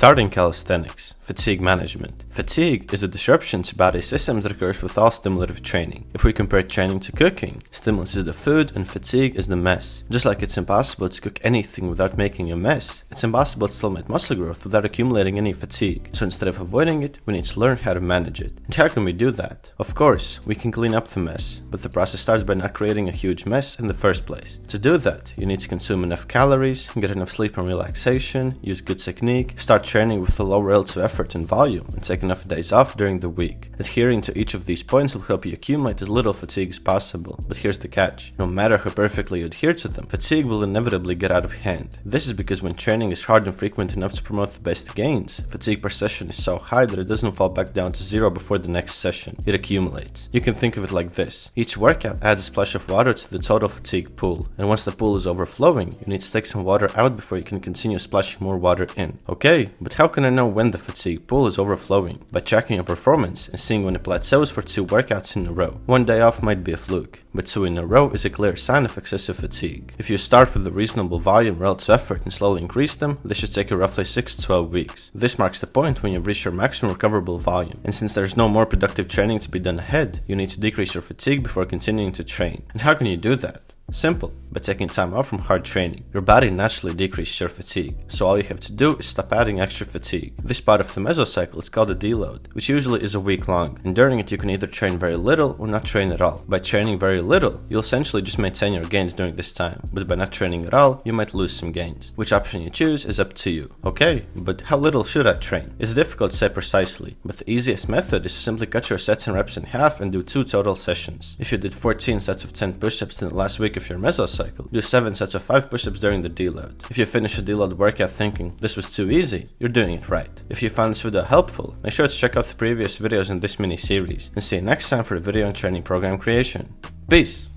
Starting calisthenics, fatigue management. Fatigue is a disruption to body systems that occurs with all stimulative training. If we compare training to cooking, stimulus is the food and fatigue is the mess. Just like it's impossible to cook anything without making a mess, it's impossible to stimulate muscle growth without accumulating any fatigue. So instead of avoiding it, we need to learn how to manage it. And how can we do that? Of course, we can clean up the mess, but the process starts by not creating a huge mess in the first place. To do that, you need to consume enough calories, get enough sleep and relaxation, use good technique, start training with a low relative effort and volume, and take enough days off during the week. Adhering to each of these points will help you accumulate as little fatigue as possible. But here's the catch. No matter how perfectly you adhere to them, fatigue will inevitably get out of hand. This is because when training is hard and frequent enough to promote the best gains, fatigue per session is so high that it doesn't fall back down to zero before the next session. It accumulates. You can think of it like this. Each workout adds a splash of water to the total fatigue pool, and once the pool is overflowing, you need to take some water out before you can continue splashing more water in. Okay, but how can I know when the fatigue pool is overflowing? By tracking your performance and seeing when it plateaus for 2 workouts in a row. 1 day off might be a fluke, but 2 in a row is a clear sign of excessive fatigue. If you start with a reasonable volume relative effort and slowly increase them, this should take you roughly 6 to 12 weeks. This marks the point when you've reached your maximum recoverable volume, and since there's no more productive training to be done ahead, you need to decrease your fatigue before continuing to train. And how can you do that? Simple, by taking time off from hard training. Your body naturally decreases your fatigue, so all you have to do is stop adding extra fatigue. This part of the mesocycle is called a deload, which usually is a week long, and during it you can either train very little or not train at all. By training very little, you'll essentially just maintain your gains during this time, but by not training at all, you might lose some gains. Which option you choose is up to you. Okay, but how little should I train? It's difficult to say precisely, but the easiest method is to simply cut your sets and reps in half and do 2 total sessions. If you did 14 sets of 10 push-ups in the last week of your mesocycle, do 7 sets of 5 push-ups during the deload. If you finish a deload workout thinking, this was too easy, you're doing it right. If you found this video helpful, make sure to check out the previous videos in this mini-series, and see you next time for a video on training program creation. Peace!